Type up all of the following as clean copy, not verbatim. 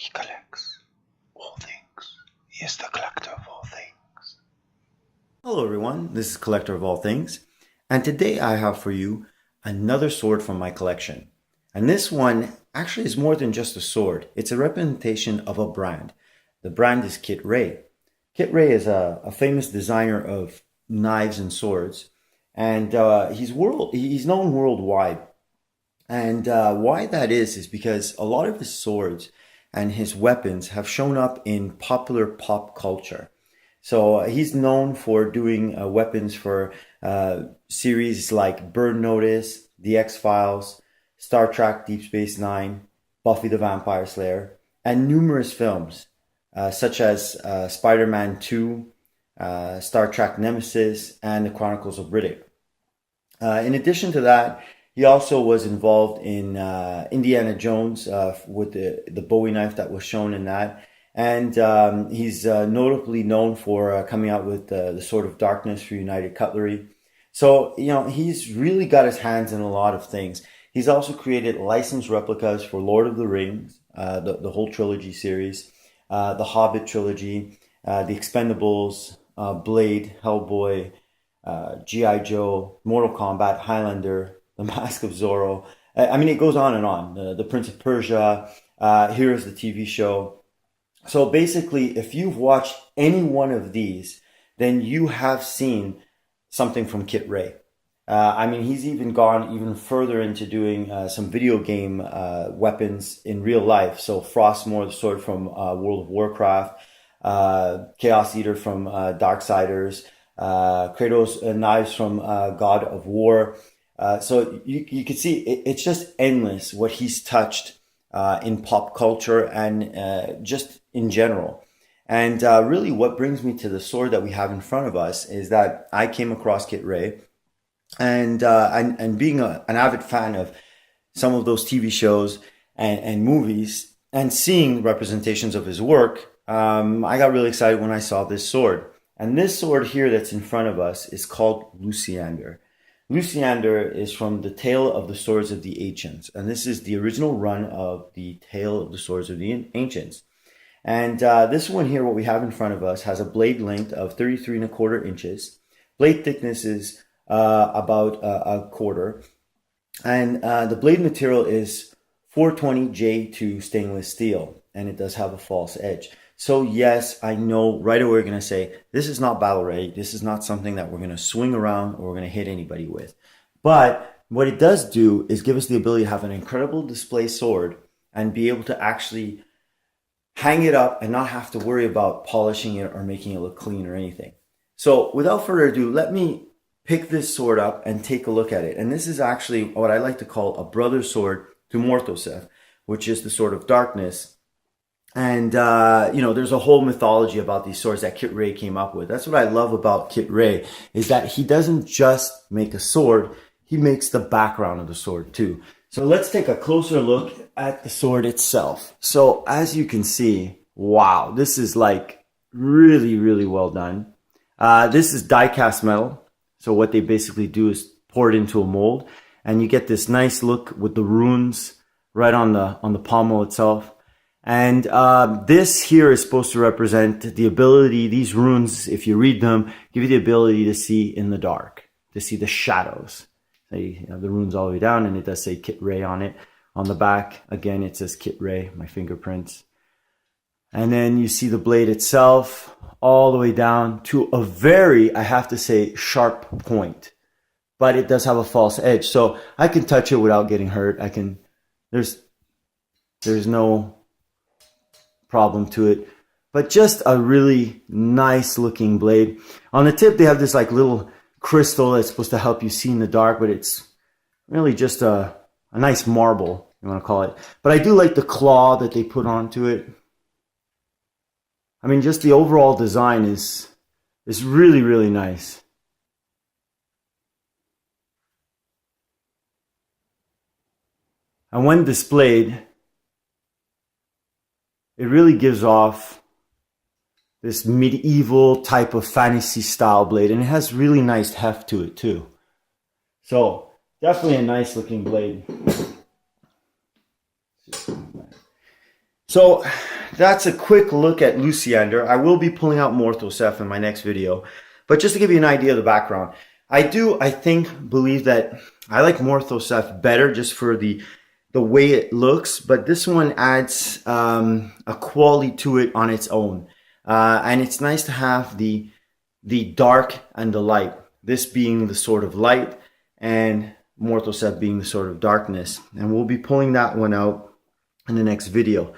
He collects all things. He is the collector of all things. Hello everyone, this is Collector of All Things, and today I have for you another sword from my collection. And this one actually is more than just a sword, it's a representation of a brand. The brand is Kit Ray. Kit Ray is a famous designer of knives and swords, and he's known worldwide. And why that is because a lot of his swords and his weapons have shown up in popular pop culture. So he's known for doing weapons for series like Burn Notice, The X-Files, Star Trek Deep Space Nine, Buffy the Vampire Slayer, and numerous films such as Spider-Man 2, Star Trek Nemesis, and The Chronicles of Riddick. In addition to that, he also was involved in Indiana Jones with the Bowie knife that was shown in that. And he's notably known for coming out with the Sword of Darkness for United Cutlery. So, he's really got his hands in a lot of things. He's also created licensed replicas for Lord of the Rings, the whole trilogy series, the Hobbit trilogy, the Expendables, Blade, Hellboy, G.I. Joe, Mortal Kombat, Highlander, The Mask of Zorro. I mean, it goes on and on. The Prince of Persia, Heroes, the TV show. So basically, if you've watched any one of these, then you have seen something from Kit Ray. I mean, he's even gone even further into doing some video game weapons in real life. So Frostmourne, the sword from World of Warcraft, Chaos Eater from Darksiders, Kratos knives from God of War. So you can see it's just endless what he's touched in pop culture and just in general. And really what brings me to the sword that we have in front of us is that I came across Kit Ray and being an avid fan of some of those TV shows and movies and seeing representations of his work, I got really excited when I saw this sword. And this sword here that's in front of us is called Luciendar. Luciendar is from the Tale of the Swords of the Ancients, and this is the original run of the Tale of the Swords of the Ancients. And this one here, what we have in front of us, has a blade length of 33¼ inches. Blade thickness is about a quarter, and the blade material is 420J2 stainless steel, and it does have a false edge. So yes, I know right away we're going to say, this is not battle ready. This is not something that we're going to swing around or we're going to hit anybody with. But what it does do is give us the ability to have an incredible display sword and be able to actually hang it up and not have to worry about polishing it or making it look clean or anything. So without further ado, let me pick this sword up and take a look at it. And this is actually what I like to call a brother sword to Morthoseth, which is the Sword of Darkness. And, there's a whole mythology about these swords that Kit Ray came up with. That's what I love about Kit Ray, is that he doesn't just make a sword, he makes the background of the sword too. So let's take a closer look at the sword itself. So as you can see, wow, this is like really, really well done. This is die cast metal. So what they basically do is pour it into a mold and you get this nice look with the runes right on the pommel itself. And this here is supposed to represent the ability, these runes, if you read them, give you the ability to see in the dark, to see the shadows. So you have the runes all the way down, and it does say Kit Ray on it. On the back, again, it says Kit Ray, my fingerprints. And then you see the blade itself all the way down to a very, I have to say, sharp point. But it does have a false edge. So I can touch it without getting hurt. There's no problem to it, but just a really nice looking blade. On the tip they have this like little crystal that's supposed to help you see in the dark, but it's really just a nice marble, you want to call it. But I do like the claw that they put onto it. I mean, just the overall design is really, really nice. And when displayed, it really gives off this medieval type of fantasy style blade, and it has really nice heft to it too. So definitely a nice looking blade. So that's a quick look at Luciendar. I will be pulling out Morthoseth in my next video. But just to give you an idea of the background, I believe that I like Morthoseth better just for the way it looks. But this one adds a quality to it on its own. And it's nice to have the dark and the light. This being the sort of light and Morthoseth being the sort of darkness. And we'll be pulling that one out in the next video.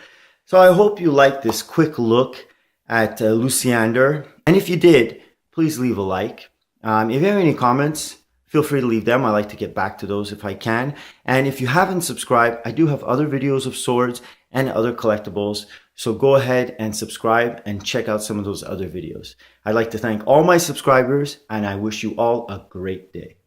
So I hope you liked this quick look at Luciendar. And if you did, please leave a like. If you have any comments, feel free to leave them. I like to get back to those if I can. And if you haven't subscribed, I do have other videos of swords and other collectibles. So go ahead and subscribe and check out some of those other videos. I'd like to thank all my subscribers, and I wish you all a great day.